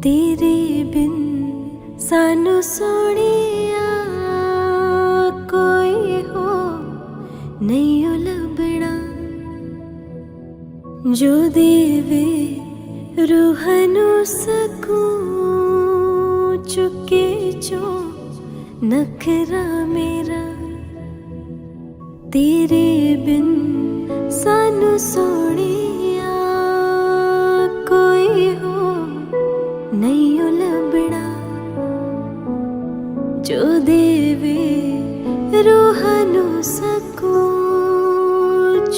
तेरे बिन सानू सोनिया कोई हो नहीं लभना जो देवे रूहनु सकूं चुके जो नखरा मेरा तेरे बिन सानू सोनिया कोई हो नहीं लभना जो देवे रूहनु सकूं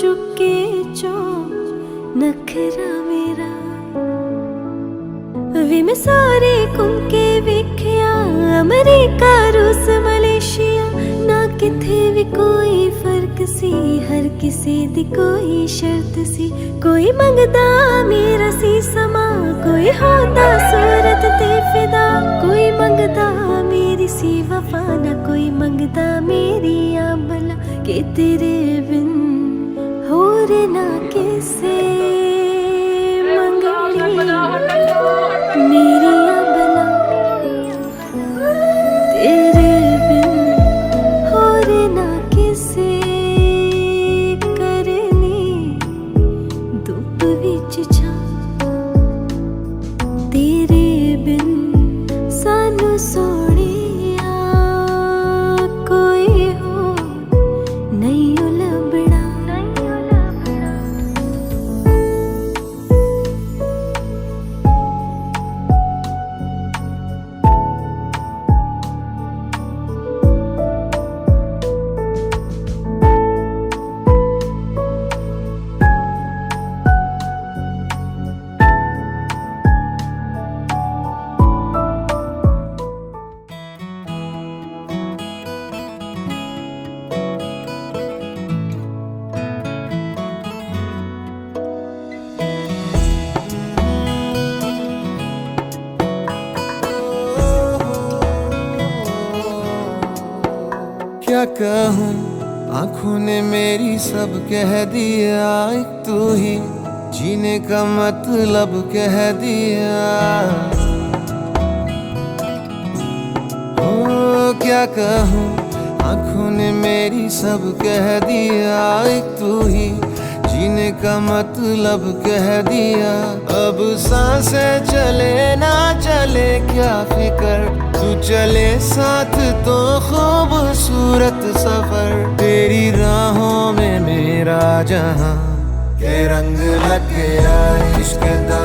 चुके जो नखरा मेरा वे मैं सारे घूम के वेख्या अमरीका रूस मलेशिया ना किथे भी कोई फर्क सी हर किसी दी कोई शर्त सी कोई मंगदा मेरा सी समा कोई होता सूरत ते फिदा कोई मंगदा मेरी सी वफा ना कोई मंगदा मेरी आंबला के तेरे बिन होर ना किसे मंगली मेरी आंबला तेरे बिन होर ना किसे करनी धुप विच छा तेरे बिन सानू सोनिया कोई हो नहीं लभना क्या कहूँ आँखों ने मेरी सब कह दिया एक तू ही जीने का मतलब कह दिया ओ क्या कहूँ आँखों ने मेरी सब कह दिया एक तू ही जीने का मतलब कह दिया अब सांसें चले ना चले क्या फिकर तू चले साथ तो खूबसूरत सफर तेरी राहों में मेरा जहां के रंग लग गया इश्क दा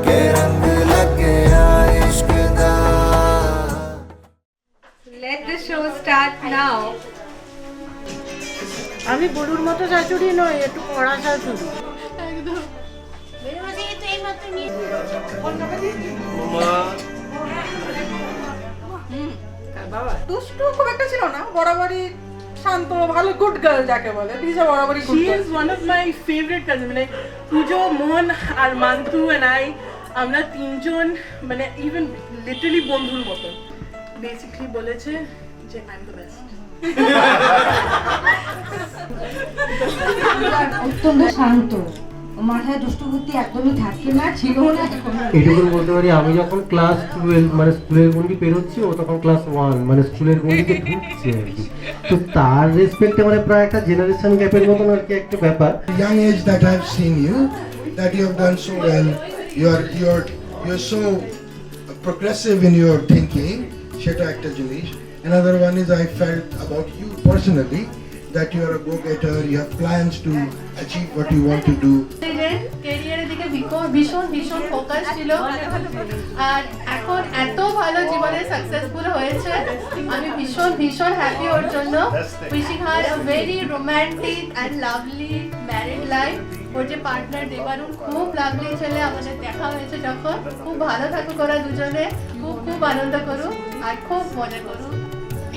के रंग लग गया इश्क दा Let the show start now. আমি গরুর মতো শাশুড়ি নই একটু কড়া শাশুড়ি দুষ্টু খুব একটা ছিল না বরাবরই শান্ত ভালো গুড গার্ল যাকে বলে দিশা বরাবরই good She girl is one of my favorite cousins মানে পুজো মোহন আর মান্তু and I আমরা তিনজন মানে even literally বন্ধুর মতো বেসিক্যালি বলেছে যে আই এম দ্য বেস্ট অত্যন্ত শান্ত ও মাথায় দুষ্টু বুদ্ধি একদমই থাকে না ছিল না এটুকু বলতে পারি আমি যখন ক্লাস 12 মানে স্কুলের গন্ডি পেরোচ্ছি ও তখন ক্লাস 1 মানে স্কুলের গন্ডিতে ঢুকছে আর কি তো তার রেসপেক্টে মানে প্রায় একটা জেনারেশন গ্যাপের মতন আর কি একটা ব্যাপার young age that I've seen you, that you have done so well. You're so progressive in your thinking. সেটা একটা জিনিস. Another one is I felt about you personally that you are a go-getter. You have plans to achieve what you want to do. ক্যারিয়ারের দিকে ভীষণ ভীষণ focus ছিল আর এখন এত ভালো জীবনে সাকসেসফুল হয়েছে আমি ভীষণ ভীষণ হ্যাপি ওর জন্য wishing her a very romantic and lovely married life ওর যে পার্টনার দেবারুণ খুব লাভলি ছেলে আমাদের দেখা হয়েছে যখন খুব ভালো থাকুক ওরা দুজনে খুব খুব আনন্দ করুক আর খুব মজা করুক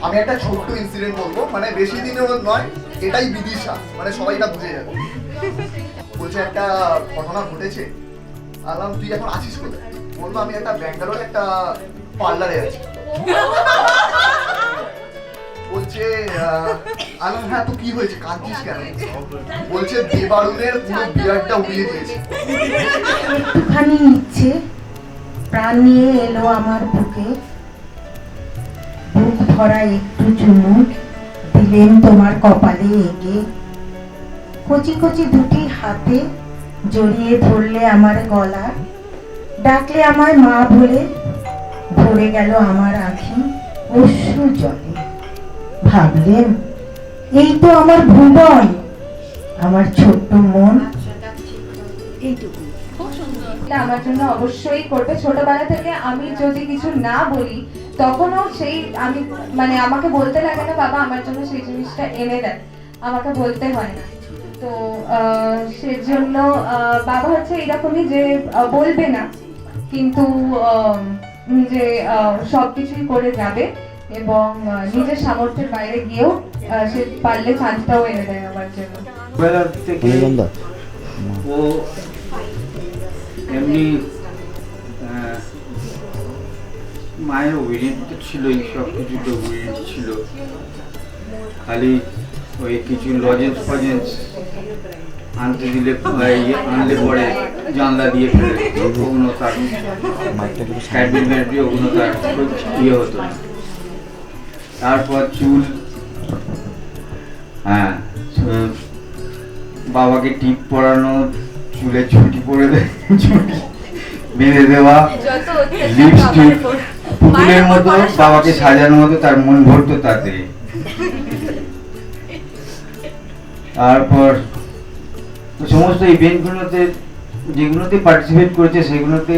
আমি একটা ছোট্ট ইনসিডেন্ট বলবো মানে বেশি দিনের নয় এটাই বিদিশা মানে সবাই এটা বুঝে যাবে বলছে একটা ঘটনা ঘটেছে আলাম তুই এখন আছিস কোথায় বলবো আমি একটা ব্যাঙ্গালোরে একটা পার্লারে আছি বলছে আলাম হ্যাঁ তো কি হয়েছে কাঁদছিস কেন বলছে দেবারুণের পুরো বিয়ারটা উড়িয়ে দিয়েছে একটুখানি ইচ্ছে প্রাণ নিয়ে এলো আমার বুকে, বুক ভরা একটু চুমুক দিলেন তোমার কপালে এঁকে, কচি কচি দুটি হাতে জড়িয়ে ধরলে আমার গলা, ডাকলে আমায় মা বলে, ভরে গেল আমার আঁখি অশ্রু জলে। ভাবলেন এই তো আমার ভুবন, আমার ছোট্ট মন। এইটুকু এটা আমার জন্য অবশ্যই করবে। ছোটবেলা থেকে আমি যদি কিছু না বলি তখনও সেই আমি মানে আমাকে বলতে লাগে না বাবা আমার জন্য সেই জিনিসটা এনে দেন, আমাকে বলতে হয় না। তো সেজন্য বাবা হচ্ছে এরকমই যে বলবে না কিন্তু নিজে সবকিছুই করে যাবে এবং নিজের সামর্থ্যের বাইরে গিয়েও সে পারলে চান্সটাও এনে দেয় আমার জন্য। ছোটবেলা থেকে ও এমনি মায়ের ওয়েরিয়েন্ট তো ছিলই, সব কিছুতে ওয়েরিয়েন্ট ছিল, খালি ওই কিছু লজেন্স ফজেন্স আনতে দিলে আনলে পরে জানলা দিয়ে ফেলে ওগুলো তার ক্যাডবেরি ম্যাডবেরি ওগুলো তার ইয়ে হতো না। তারপর চুল, হ্যাঁ বাবাকে টিপ পরানো, চুলে ছুটি পরে দেয়, ছুটি বেঁধে দেওয়া, লিপস্টিক পুতুলের মতো বাবাকে সাজানোর মতো তার মন ভরতো তাতে। তারপর সমস্ত ইভেন্টগুলোতে যেগুলোতে পার্টিসিপেট করেছে সেগুলোতে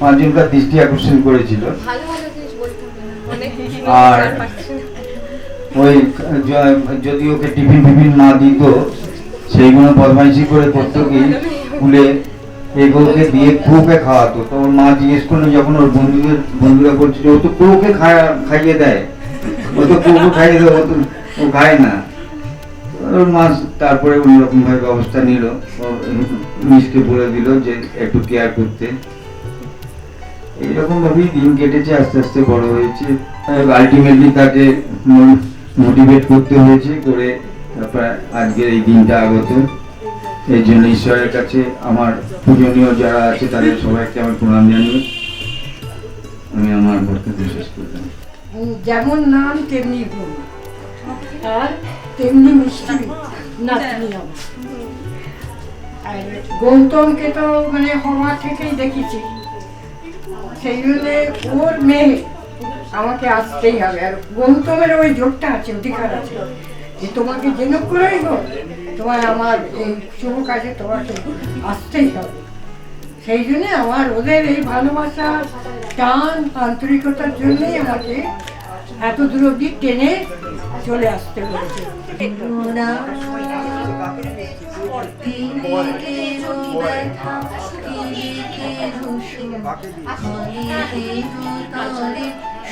5 জনকার দৃষ্টি আকর্ষণ করেছিল। আর ওই যদি ওকে টিফিন ফিফিন না দিত সেইগুলো বদমাইশি করে করতো কি স্কুলে এগুলোকে দিয়ে কোকে খাওয়াতো। তো ওর মা জিজ্ঞেস করলো যখন ওর বন্ধুরা বলছিল ও তো কোকে খাইয়ে দেয়, ও তো কোকে খাইয়ে দেয়, ও খায় না। ওর মা তারপরে অন্যরকম ভাবে ব্যবস্থা নিল, মিসকে বলে দিল যে একটু কেয়ার করতে। এইরকম ভাবেই দিন কেটেছে, আস্তে আস্তে বড় হয়েছে। আলটিমেটলি তাকে মোটিভেট করতে হয়েছে, করে তারপর আজকের এই দিনটা আগত। এই জন্য ঈশ্বরের কাছে আমার পূজনীয় যারা আছে তাদের সবাইকে আমার প্রণাম জানিয়ে আমি আমার বক্তব্য শেষ করলাম। যেমন নাম তেমনি গুণ, আর তেমনি মিষ্টি নাতনি আমার। আর গৌতমকে তো মানে হওয়া থেকেই দেখেছি, সেই জন্য ওর মেয়ে আমাকে আসতেই হবে। আর গৌতমের ওই জোরটা আছে, অধিকার আছে যে তোমাকে যেন করেই হোক তোমার আমার এই শুভ কাজে তোমাকে আসতেই হবে। সেই জন্যে আমার ওদের এই ভালোবাসা টান আন্তরিকতার জন্যই আমাকে এত দূর অব্দি টেনে চলে আসতে হয়েছে।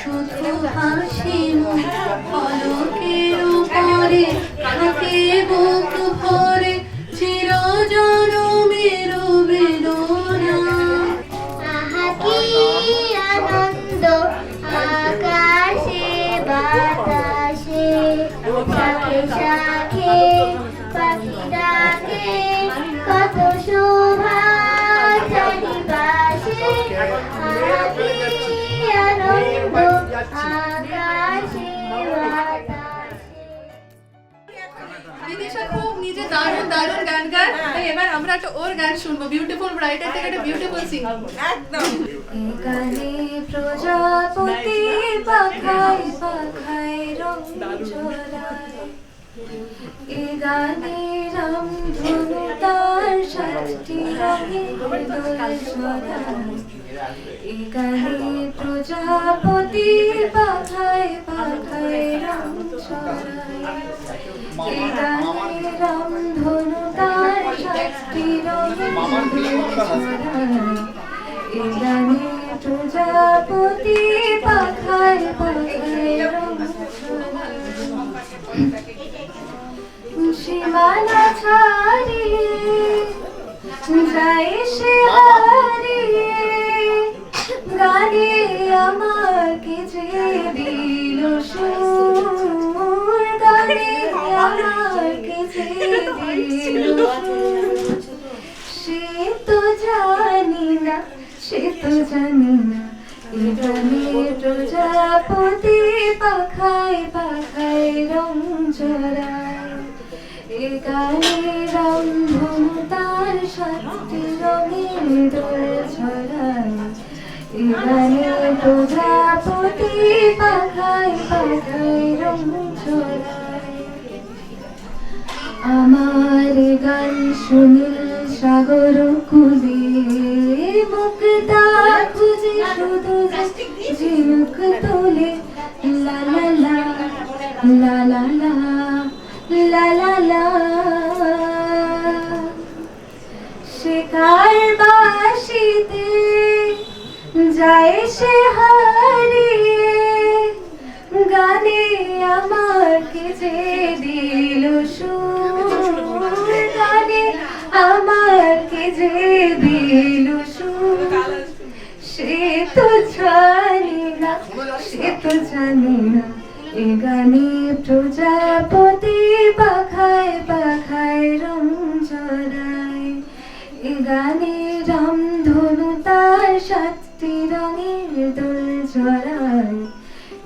শুধু হাসি মুখ পলকের উপরে থাকে বুক ভরে চির জনমের বেদনা। আহা কি আনন্দ আকাশে বাতাসে, শাখে শাখে পাখি ডাকে, কত শোভা চারিপাশে। আহা কি আনন্দ আকাশে বাতাসে। বিদিশা খুব নিজে দারুণ দারুণ গান গায়, তাই এবার আমরা একটা ওর গান শুনবো। বিউটিফুল ব্রাইডার থেকে একটা বিউটিফুল সিঙ্গার। একদম গানে প্রজাপতি পাখায় পাখায় রং ছড়ায়, এ গানে রামধনু তার 7টি রঙে দোল ছড়ায়। এ গানে প্রজাপতি পাখায় পাখায় রং ছড়ায়, এ গানে রামধনু তার 7টি রঙে দোল ছড়ায়। এ গানে প্রজাপতি পাখায় পাখায় রং ছড়ায়। সীমানা ছাড়িয়ে যায় সে হারিয়ে, গানে আমাকে যে দিল সুর, গানে আমাকে যে দিল সুর। সে তো জানি না, সে তো জানি না এখানে প্রজাপতি পাখায় পাখায় রং জড়ায়, এ গানে রামধনু তার সাতটি রঙের দোল ছড়ায়, এ গানে প্রজাপতি পাখায় পাখায় রং ছড়ায়। আমার গান শুনিল সাগর কুলে, মুক্তা খুঁজে শুধু ঝিনুক তোলে, লা লা লা লা লা লা লা লা লা। শেখার বাঁশিতে যায় সে হারিয়ে, গানে আমাকে যে দিল সুর, গানে আমাকে যে দিল সুর, সে তো জানি না, সে তো জানি না, এ গানে প্রজাপতি পাখায় পাখায় রং জড়ায়, এ গানে রামধনু তার সাতটি রঙের দোল জড়ায়,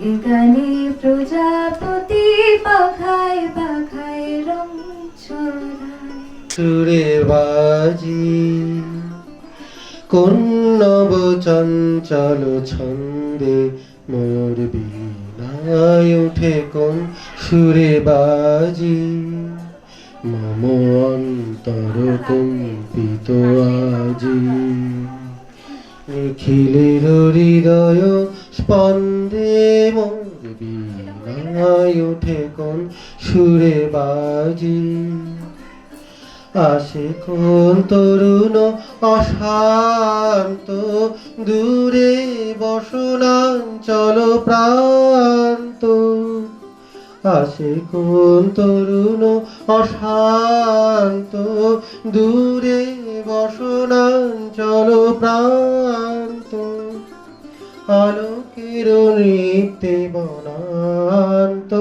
এ গানে প্রজাপতি পাখায় পাখায় রং ছড়ায়। সুরে বাজি কোন নব চঞ্চল ছন্দে, মোর বীণায় ওঠে কোন সুরে বাজি, মম অন্তর কম্পিত আজি, নিখিলের হৃদয় স্পন্দে, মোর বীণায় ওঠে কোন সুরে বাজি, আসে কোন তরুণ অশান্ত, দূরে বসনাঞ্চল প্রান্ত, আসে কোন তরুণ অশান্ত, দূরে বসনাঞ্চল প্রান্ত, আলোকের নৃত্যে বনান্ত,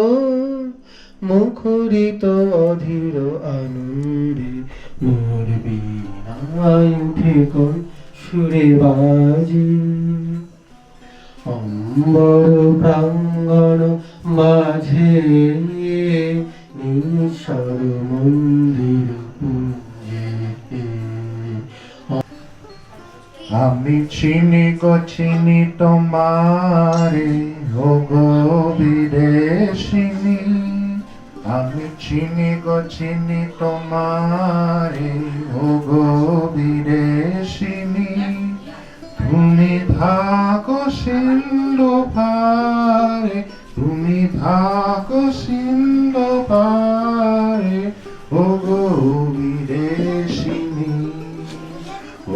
মুখরিত অধীর আনন্দে, মোর বীণায় উঠে কোন সুরে বাজি, অম্বর প্রাঙ্গণ মাঝে নিঃস্বর মন্দির পুঞ্জে। আমি চিনি গো চিনি তোমারে, ও গো বিদেশিনী, আমি চিনি গো চিনি তোমারে, ও গো বিদেশিনী, তুমি থাকো সিন্ধু পারে, তুমি থাকো সিন্ধু পারে, ও গো বিদেশিনী,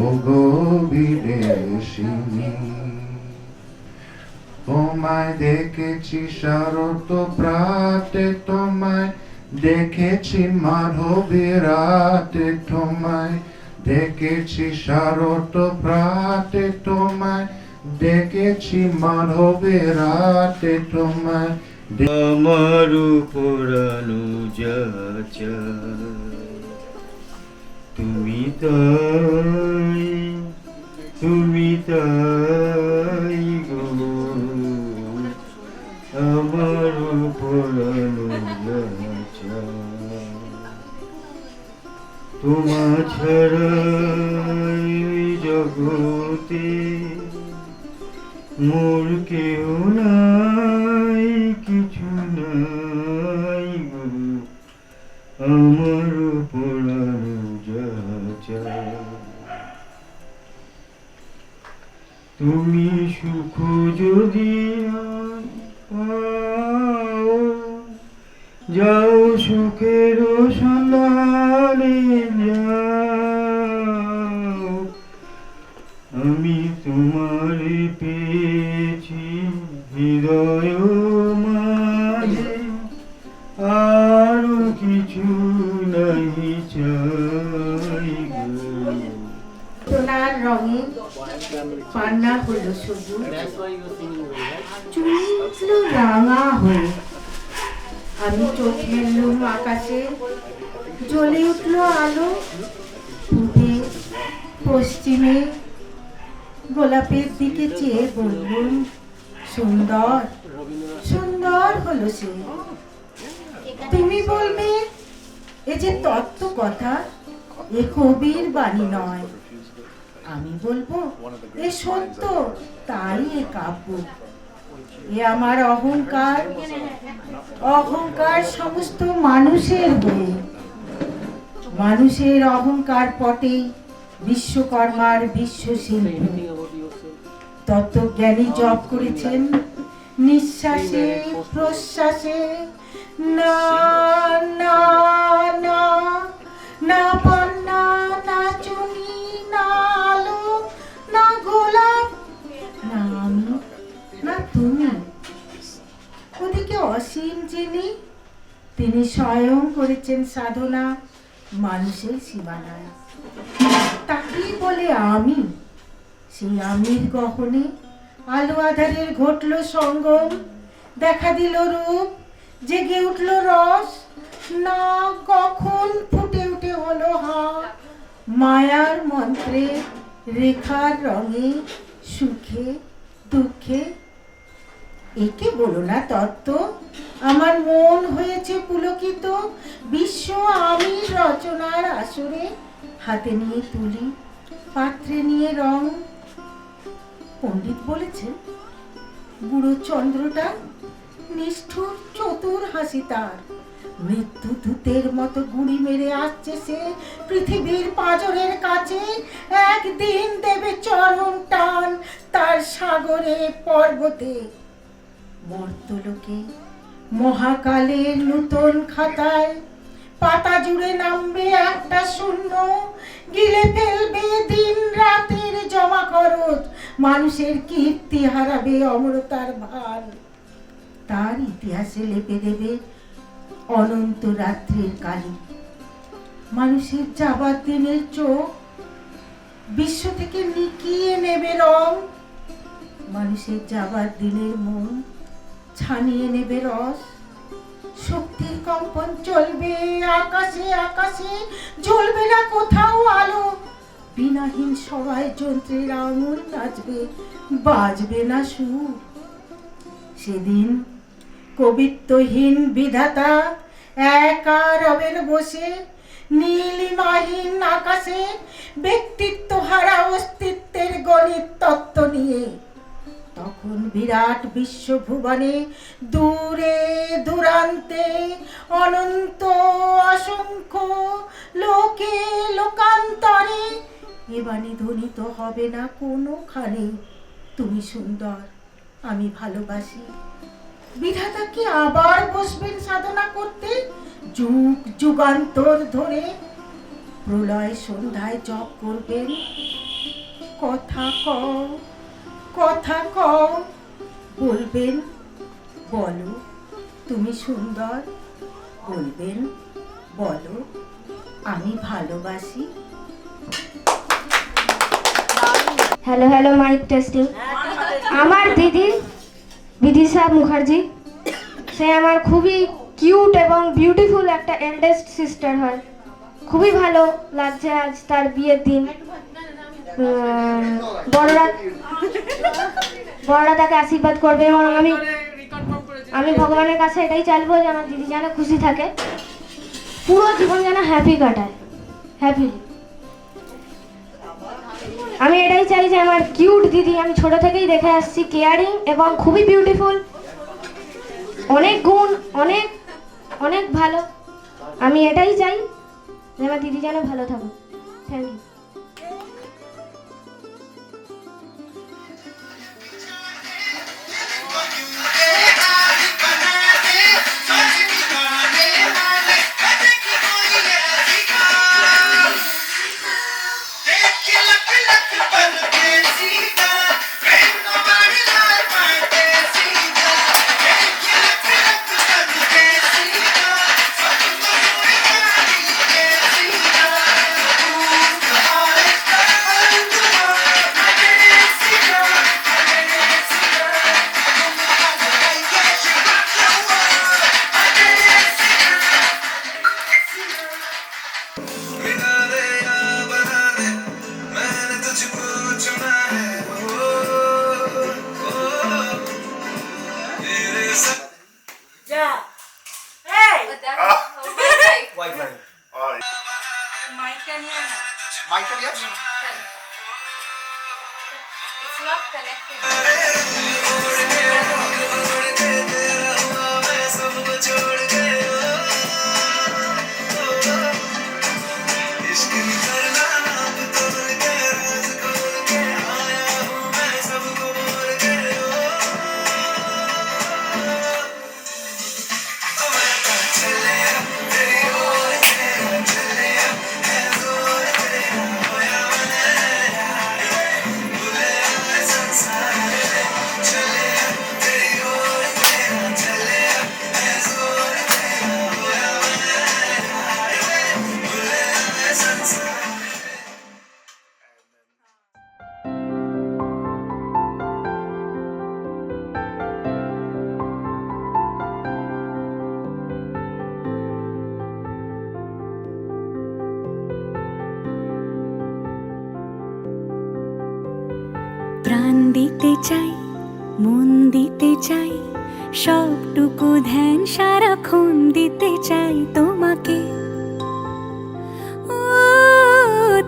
ও গো বিদেশিনী। তোমায় দেখেছি শরৎ প্রাতে, তোমায় দেখেছি মাধবী রাতে, তোমায় দেখেছি শরৎ প্রাতে, তোমায় দেখেছি মাধবী রাতে, তোমায় আমার পুরানো যাচা, তুমি তাই, তুমি তাই গো, আমার পুরানো যাচা, তোমা ছাড়া জগতে মোর কেউ নাই, কিছু নাই গো, আমার পুরানো যাচা। তুমি সুখ যদি পাও, যাও সুখের সন্ধানে যাও, আমি তোমার পেয়েছি হৃদয় মাঝে, আর কিছু নাই চাই গো। সোনার রঙে পান্না হলো সবুজ, চুল উঠল রাঙা হয়ে, আমি চোখ মেললুম আকাশে, জ্বলে উঠল আলো, পূবে পশ্চিমে গোলাপের দিকে চেয়ে বললুম, সুন্দর সুন্দর হলো সে। তুমি বলবে এ যে তত্ত্ব কথা, এ কবির বাণী নয়। আমি বলবো এ সত্য, তাই এ কাব্য। এ আমার অহংকার, অহংকার সমস্ত মানুষের হয়ে। মানুষের অহংকার পটেই বিশ্বকর্মার বিশ্বশিল্প। তত্ত্বজ্ঞানী জপ করেছেন নিঃশ্বাসে প্রশ্বাসে, না না না, না পন্না, না চুনি, না আলো, না গোলাপ, না আমি, না তুমি। ওদিকে অসীম যিনি, তিনি স্বয়ং করেছেন সাধনা মানুষের সীমানায়। তাকেই বলে আমি। সেই আমির গহনে আলো আধারের ঘটল সঙ্গম, দেখা দিল রূপ, জেগে উঠল রস, না কখন ফুটে উঠে হলো হা, মায়ার মন্ত্রে, রেখার রঙে, সুখে দুঃখে। একে বলো না তত্ত্ব, আমার মন হয়েছে পুলকিত। বিশ্ব আমি রচনার আসরে, হাতে নিয়ে তুলি, পাত্রে নিয়ে রং। পণ্ডিত বলেছেন বুড়ো চন্দ্রটা নিষ্ঠুর চতুর হাসি তার। মৃত্যু দূতের মতো গুড়ি মেরে আসছে সে পৃথিবীর পাঁজরের কাছে। একদিন দেবে চরম টান তার সাগরে পর্বতে। মর্তলোকে মহাকালের নূতন খাতায় পাতা জুড়ে নামবে একটা শূন্য, গিলে ফেলবে দিন রাতের জমা খরচ, মানুষের কীর্তি হারাবে অমরতার ভার। তার ইতিহাসে লেপে দেবে অনন্ত রাত্রির কালি। মানুষের যাবার দিনের চোখ বিশ্ব থেকে নিকিয়ে নেবে রং। মানুষের যাবার দিনের মন ছানিয়ে নেবে রস। শক্তির কম্পন চলবে আকাশে আকাশে, জ্বলবে না কোথাও আলো। বিনাহীন সবাই যন্ত্রের আঙুল নাচবে, বাজবে না সুর। সেদিন কবিত্বহীন বিধাতা একা রবেন বসে নীলিমাহীন আকাশে, ব্যক্তিত্ব হারা অস্তিত্বের গণিত তত্ত্ব নিয়ে। তখন বিরাট বিশ্বভুবনে দূরে দূরান্তে অনন্ত অসংখ্য লোকে লোকান্তরে এ বাণী ধ্বনিত হবে না কোনোখানে, তুমি সুন্দর, আমি ভালোবাসি। বিধাতা কি আবার বসবেন সাধনা করতে যুগ যুগান্তর ধরে? প্রলয় সন্ধ্যায় জপ করবেন, কথা কও কথা কও, বলবেন বলো তুমি সুন্দর, বলবেন বলো আমি ভালোবাসি। Hello hello, mike testing. আমার দিদি বিদিশা মুখার্জি, সে আমার খুবই কিউট এবং বিউটিফুল একটা এল্ডেস্ট সিস্টার হয়। খুবই ভালো লাগছে আজ তার বিয়ের দিন। বড়রা তাকে আশীর্বাদ করবে এবং আমি ভগবানের কাছে এটাই চাইবো যে আমার দিদি যেন খুশি থাকে, পুরো জীবন যেন হ্যাপি কাটায়, হ্যাপি। আমি এটাই চাই যে আমার কিউট দিদি, আমি ছোট থেকেই দেখে আসছি, কেয়ারিং এবং খুবই বিউটিফুল, অনেক গুণ, অনেক অনেক ভালো। আমি এটাই চাই যে আমার দিদি যেন ভালো থাকুক। Thank you. Michael yes It's not connected. প্রাণ দিতে চাই, মন দিতে চাই, সবটুকু ধ্যান সারাক্ষণ দিতে চাই তোমাকে, ও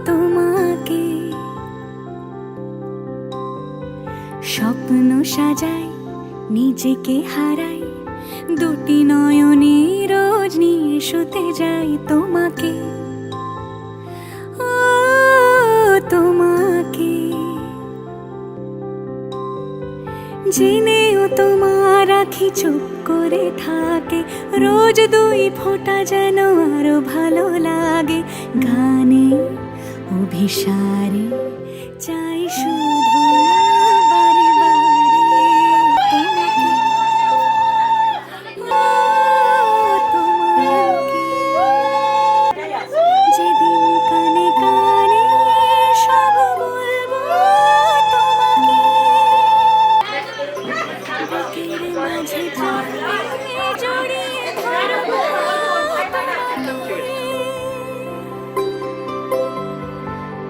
তোমাকে। স্বপ্ন সাজাই, নিজেকে হারাই, দুটি নয়নে রোজ নিয়ে শুতে যাই তোমাকে, ও তোমাকে। জেনেও তোমার আখি চুপ করে থাকে, রোজ দুই ফোঁটা যেন আরো ভালো লাগে। গানে অভিসারে চাই শুধু বারে বারে তোমাকে, ও তোমাকে। যেদিন কানে কানে সব বলবো তোমাকে, বুকের মাঝে জড়িয়ে ধরবো তোমাকে।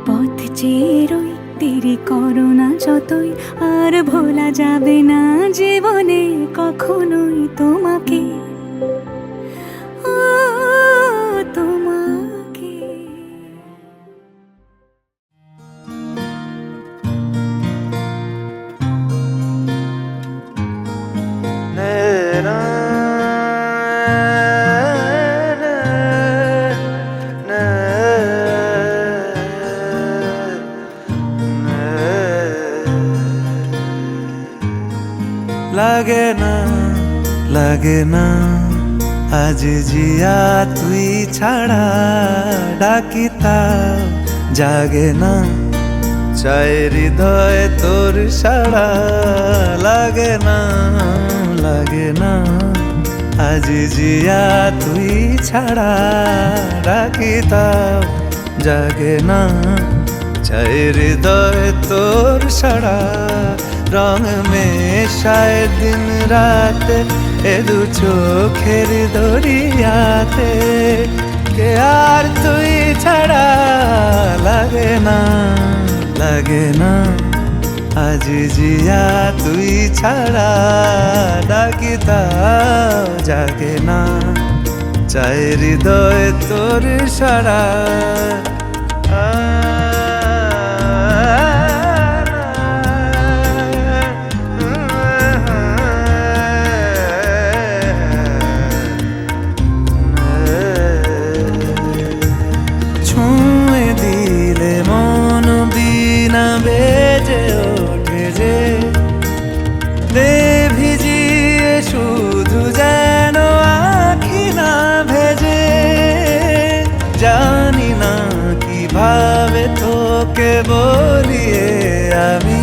পথ চেয়ে রই, দেরি করো না যতই, আর ভোলা যাবে না জীবনে কখনোই তোমাকে, ও তোমাকে। লাগে না, লাগে না, আজ জিয়া তুই ছাড়া, ডাকি তাও জাগে না, চাই হৃদয় তোর সাড়া। লাগে না, লাগে না, আজ জিয়া তুই ছাড়া, ডাকি তাও জাগে না, চাই হৃদয় তোর সাড়া। রং মেশায় দিন রাত এ দু চোখের দরিয়াতে, কে আর তুই ছাড়া। লাগে না, লাগে না, আজ জিয়া তুই ছাড়া, ডাকি তাও জাগে না, চাই হৃদয় তোর সাড়া। বেজে ওঠে যে দে ভিজিয়ে শুধু যেন আখি না ভেজে। জানি না কিভাবে তোকে বলিয়ে আমি,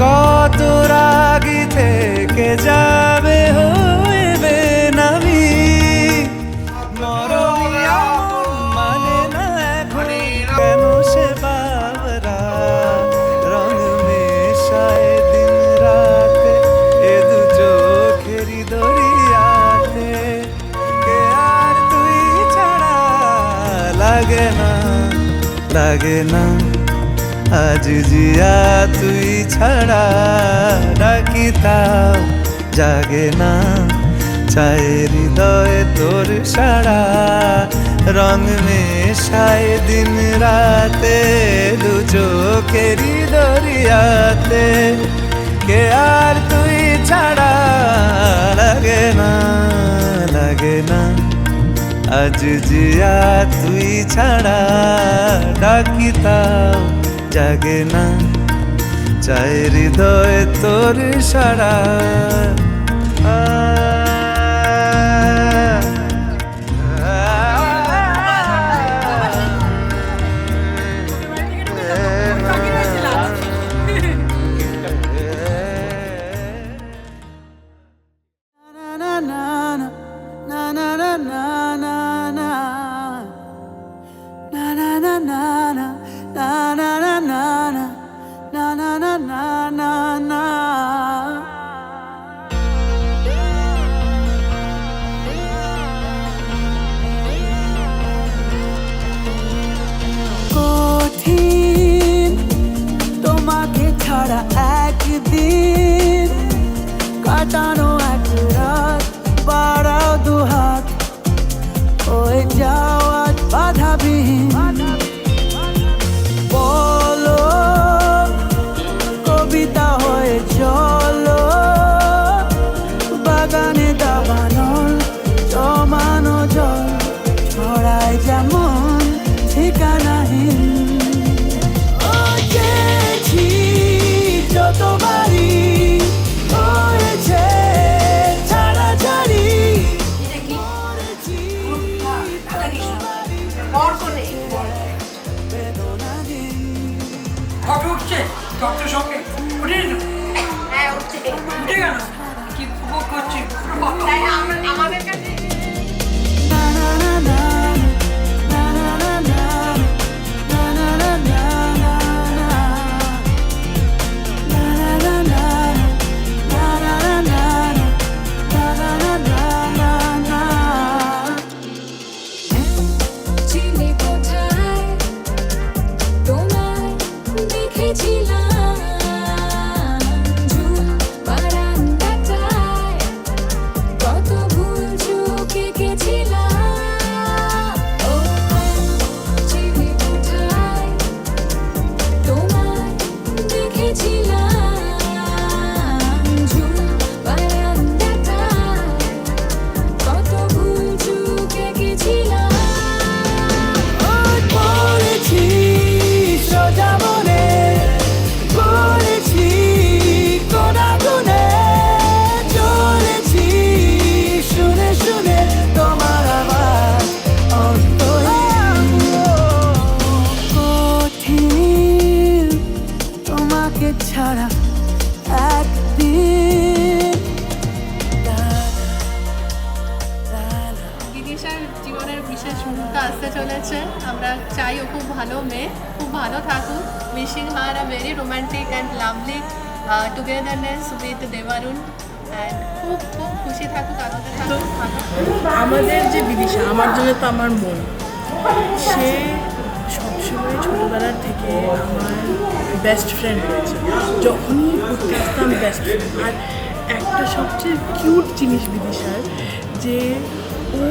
কত রাগি থেকে যাবে হইবে নামি। মরমিয়া মানে না এখন কেন সে বাবরা, রং মেশায় দিন রাতে এ দু চোখেরি দরিয়াতে, কে আর তুই ছাড়া। লাগে না, লাগে না, আজ জিয়া তুই ছাড়া, ডাকি তাও জাগে না, চায় হৃদয়ে তোর সারা রং মেশায় দিন রাতে দু চোখেরই দরিয়াতে কে আর তুই ছাড়া লাগে না লাগে না আজ জিয়া তুই ছাড়া ডাকি তাও জাগে না চায় হৃদয়ে তোর সারা কঠিন তোমাকে ছাড়া একদিন কাটানো এক রাত বাড়াও দুহাত হয়ে যাওয়া বাধাবিহীন বলো কবিতা হয়ে চলো বাগানে দাবানোর জমানো জল ছড়ায় যেমন ঠিকানাহীন ও চেয়েছি যতবারই হয়েছে ছাড়াছাড়ি ফটো উঠছে ডক্টর সঙ্গে উঠে উঠে গেল কি উপভোগ করছি আমাদের কাছে ছাড়া একদিন বিদিশার জীবনের বিশেষ মুহূর্ত আসতে চলেছে আমরা চাই ও খুব ভালো মেয়ে খুব ভালো থাকুক wishing her a very romantic and lovely togetherness with Debarun and খুব খুব খুশি থাকুক আনন্দে থাকুক আমাদের যে বিদিশা আমার জন্য তো আমার মন সে সবসময় ছোটোবেলার থেকে আমার বেস্ট ফ্রেন্ড হয়েছে যখনই ঘুরতে আসতাম বেস্ট ফ্রেন্ড আর একটা সবচেয়ে কিউট জিনিস বিদিশার যে ও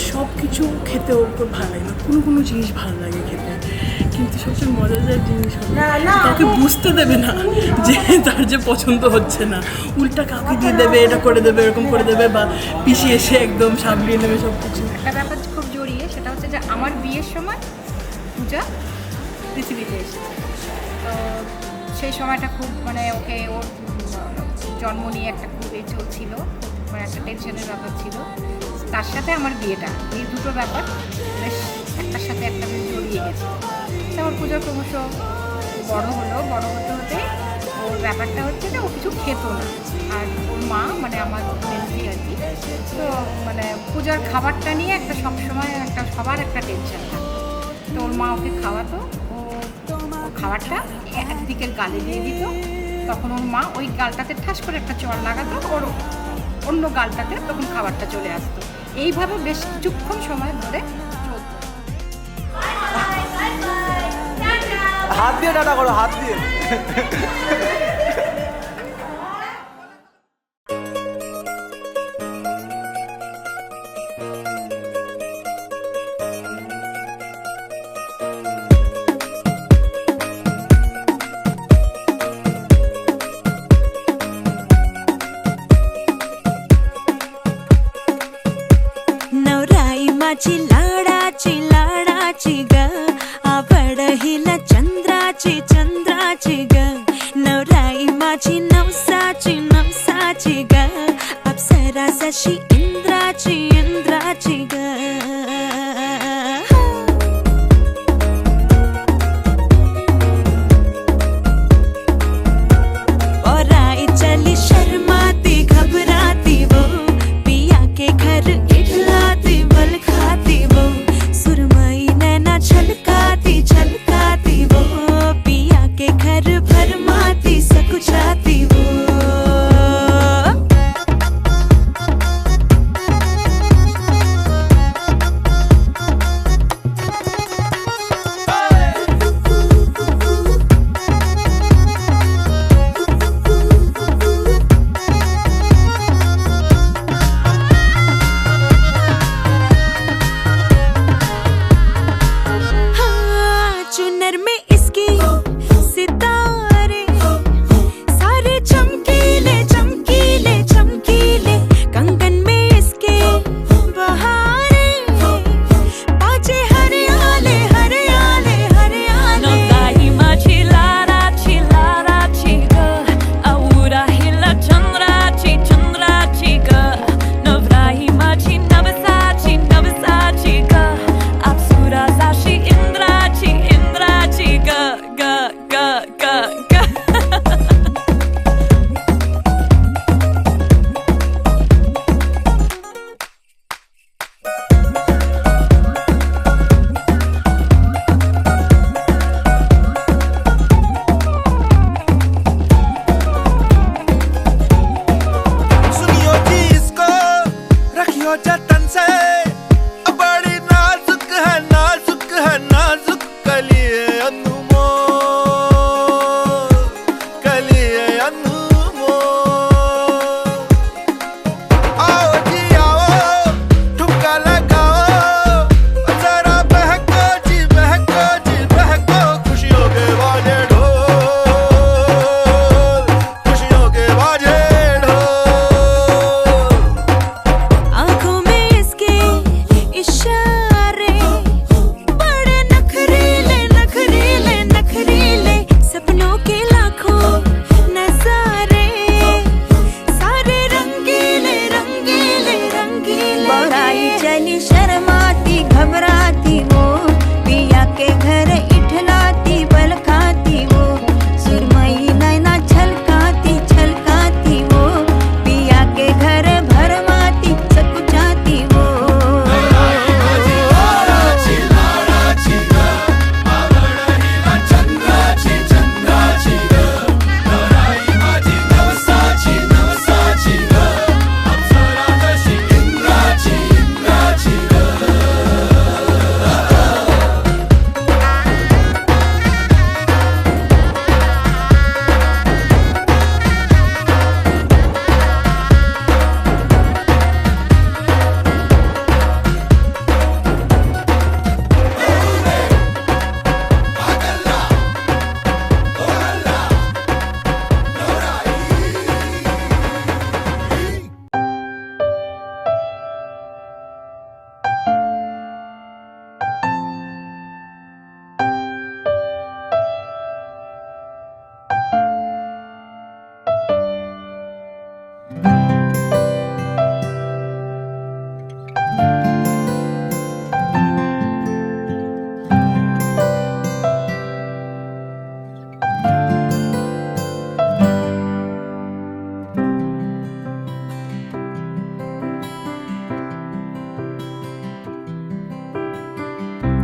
সব কিছু খেতে ওর খুব ভালো লাগে না কোনো জিনিস ভালো লাগে খেতে কিন্তু সবচেয়ে মজাদার জিনিস হলো তাকে বুঝতে দেবে না যে তার যে পছন্দ হচ্ছে না উল্টা কাউকে দিয়ে দেবে এটা করে দেবে এরকম করে দেবে বা পিছিয়ে এসে একদম সামলিয়ে নেবে সব কিছু একটা ব্যাপার খুব জড়িয়ে সেটা হচ্ছে যে আমার বিয়ের সময় পূজা পৃথিবীতে এসেছে তো সেই সময়টা খুব মানে ওকে ওর জন্ম নিয়ে একটা খুব চলছিল মানে একটা টেনশনের ব্যাপার ছিল তার সাথে আমার বিয়েটা এই দুটো ব্যাপার বেশ একটার সাথে একটা বেশ জড়িয়ে গেছে আমার পূজা ক্রমশ বড় হলো বড় হতে হতে ওর ব্যাপারটা হচ্ছে যে ও কিছু খেত না আর ওর মা মানে আমার ফ্রেন্ডই আর কি তো মানে পূজার খাবারটা নিয়ে একটা সবসময় একটা সবার একটা টেনশন থাকতো তো ওর মা ওকে খাওয়াতো ও খাবারটা একদিকের গালে দিয়ে দিত তখন ওর মা ওই গালটাতে ঠাস করে একটা চড় লাগাতো ওর অন্য গালটাতে তখন খাবারটা চলে আসতো এইভাবে বেশ কিছুক্ষণ সময় ধরে চলতো হাত দিয়ে টাটা করো হাত দিয়ে माझी लाडाची लाडाची ग आवड हिला चंद्राची चंद्राची ग नवराई माझी नवसाची नवसाची ग अप्सरा जशी इंद्राची इंद्राची ग चली शर्माती घबराती वो पिया के घर इठलाती बल खाती वो सुरमई नैना छलकाती छलकाती वो पिया के घर भरमाती सकुचाती वो चुनर में इसकी सितारे सारे चमकीले चमकीले चमकीले कंगन में इसके बहारे बाजे हरियाले हरियाले हरियाले नवराई माझी लाडाची लाडाची ग औरा हिला चंद्राची चंद्राची ग नवराई माझी नवसाची नवसाची ग अप्सरा जशी इंद्राची इंद्राची ग ग ग ग ग सुनियो जी इसको रखियो जतन से बड़ी नाजुक है नाजुक है नाजुक कलिए अनमोल कलिए अनमोल आओ जी आओ ठुमका लगाओ जरा बहको जी बहको जी बहको खुशियों के बाजे ढोल खुशियों के बाजे ढोल आंखों में इसके इशारे बड़े नखरीले नखरीले नखरीले सपनों के लाखों नजारे सारे रंगीले रंगीले रंगीले बड़ाई चली शर्माती घबराती वो पिया के घर इठलाती बल खाती वो सुरमई नैना छलकाती छलकाती वो पिया के घर भरमाती सकुचाती वो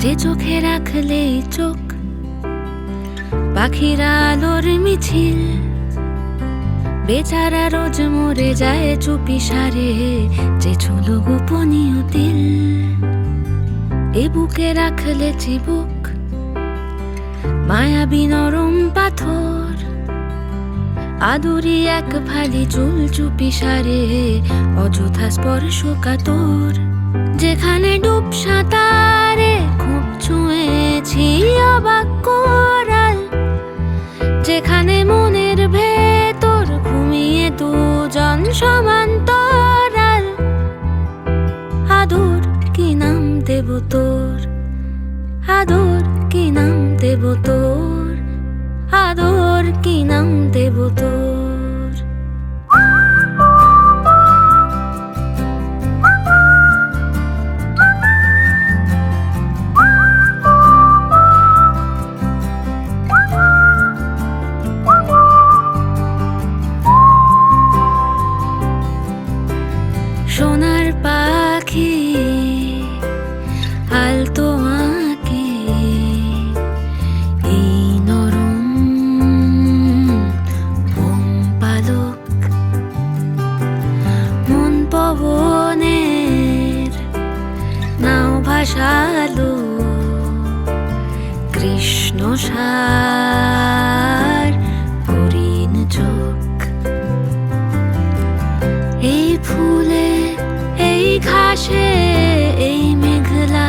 যে চোখে রাখলে চোখ পাখিরা আলোর মিছিল বেচারা রোজ মরে যায় চুপি সারে যে ছুলো গোপনীয় তিল এ বুকে রাখলে চিবুক মায়াবী নরম পাথর আদুরি এক ফালি চুল চুপি সারে অযথা স্পর্শ কাতর যেখানে ডুব সাঁতারে খুব ছুঁয়েছি অবাক কোরাল যেখানে মনের ভেতর ঘুমিয়ে দুজন সমান্তরাল আদর কি নাম তোর, আদর কি নাম দেব তোর, আদর কি নাম দেব তোর। সোনার পাখি আলতো আঁকে এই নরম মোম পালক, মন পবনের নাও ভাসালো কৃষ্ণ সার করিন চোখ। এই ফুলে এই ঘাসে এই মেঘলা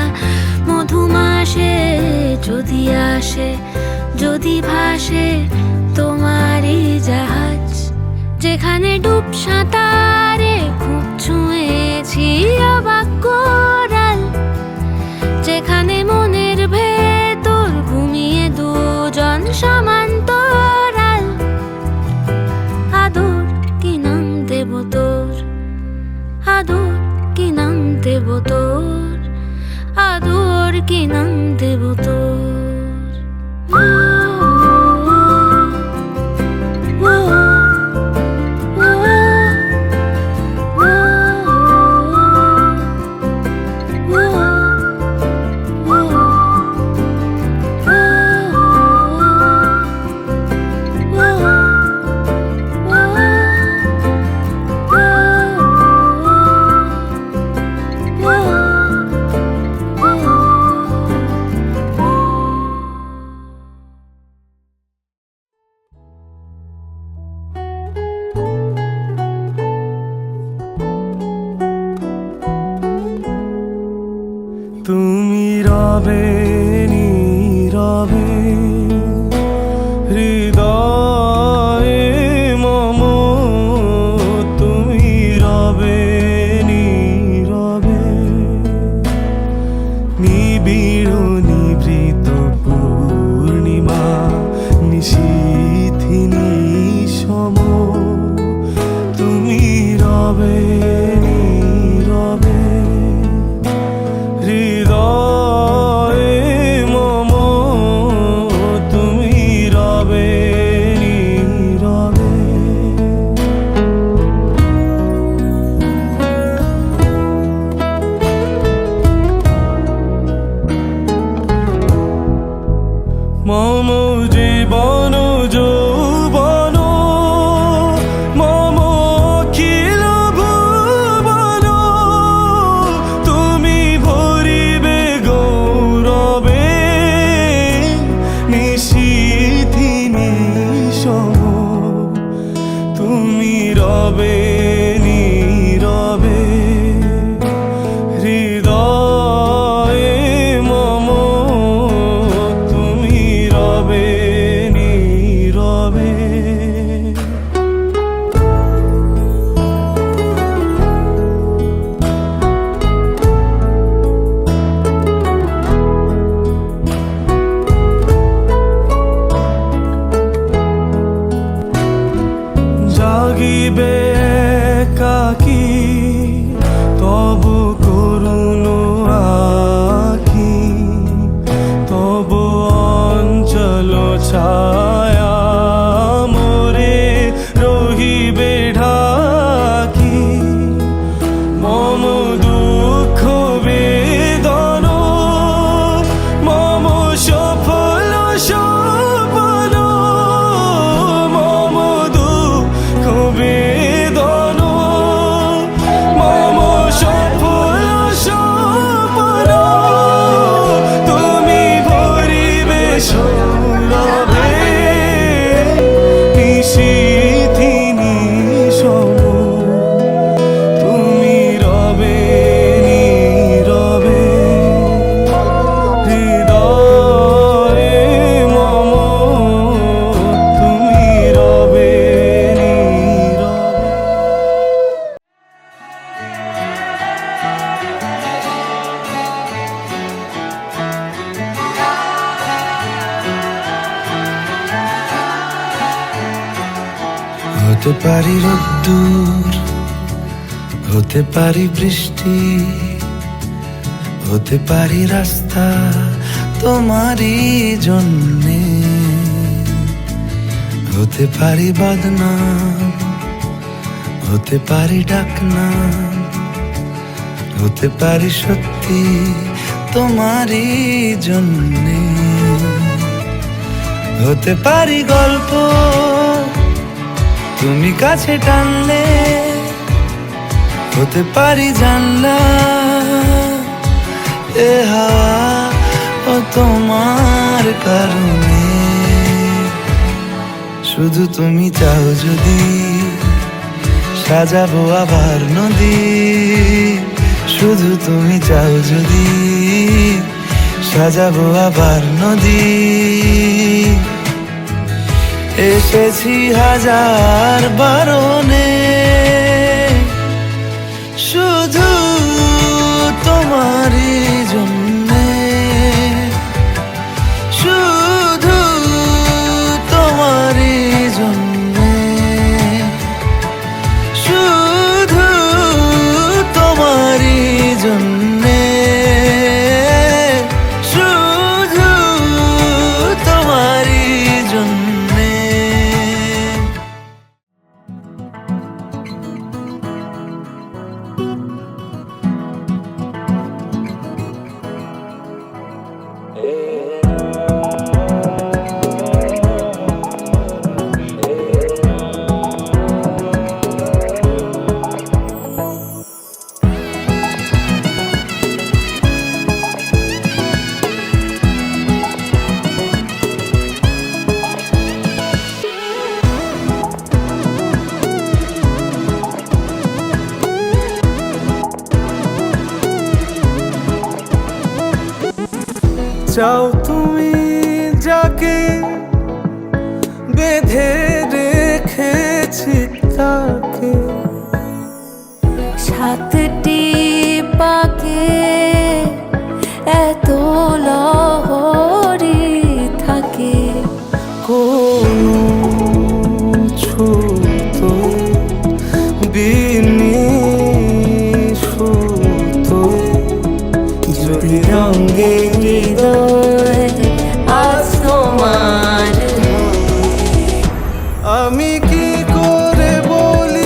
মধুমাসে যদি আসে যদি ভাসে তোমারই জাহাজ, যেখানে ডুব সাঁতারে খুব ছুঁয়েছি অবাক কোরাল, যেখানে মনের ভেতর ঘুমিয়ে দুজন সমান্তরাল। আদর কি নাম দেব তোর, আদর কি নাম দেব তোর, আদর কি নাম দেব তোর। তুমি রবে নীরবে হৃদয়ে মম, তুমি রবে নীরবে নিবিড় নিভৃত পূর্ণিমা নিশীথিনী সম, তুমি রবে নীরবে হৃদয়ে হতে পারি রোদ্দুর, হতে পারি বৃষ্টি, হতে পারি রাস্তা তোমারই জন্যে, হতে পারি বদনাম, হতে পারি ডাকনাম, হতে পারি সত্যি তোমারই জন্যে, হতে পারি গল্প তুমি কাছে টানলে, হতে পারি জানলা এ হাওয়া ও তোমার কারণে। শুধু তুমি চাও যদি সাজাবো আবার নদী, শুধু তুমি চাও যদি সাজাবো আবার নদী। এসেছি হাজার বারণে শুধু তোমারই জন্যে, শুধু তোমারই জন্যে, শুধু তোমারই জন্যে, শুধু তোমারই জন্যে। চাও তুমি যাকে বেঁধে রেখেছি তাকে, সাতটি পাকে এত লহরী থাকে, কোন ছুতো বিনিশুতো যদি রঙে হৃদয় আজ তোমার আমি কি করে বলি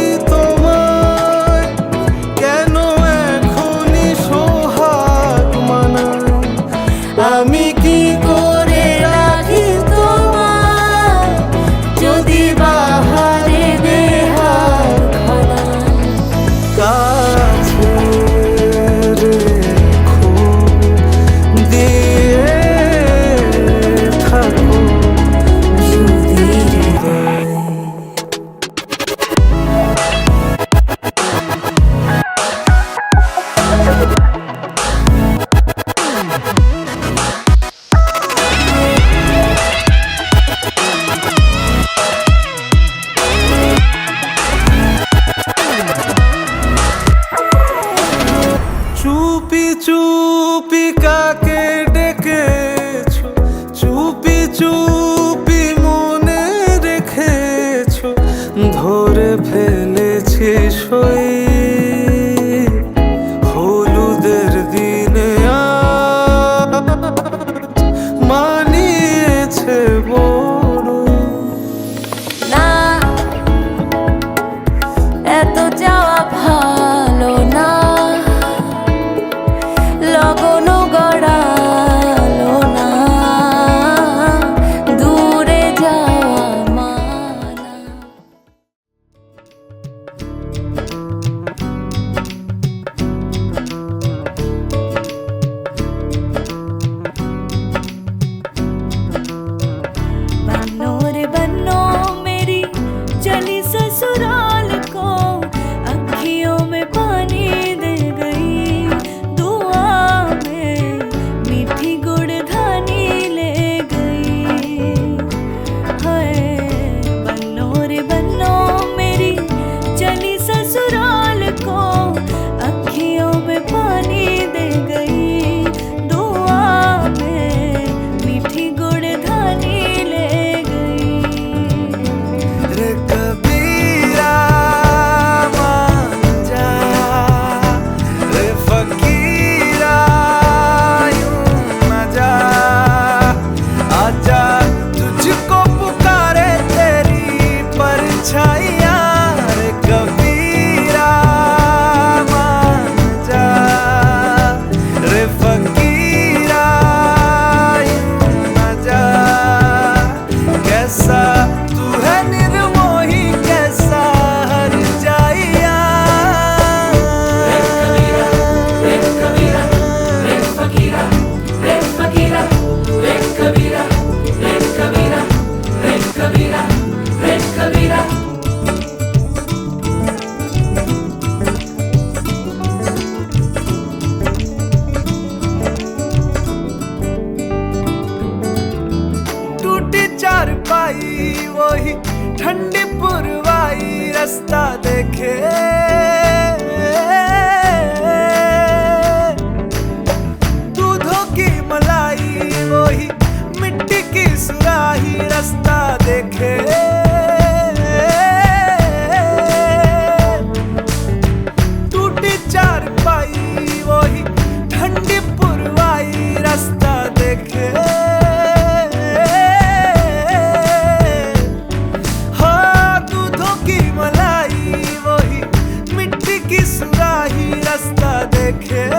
দেখে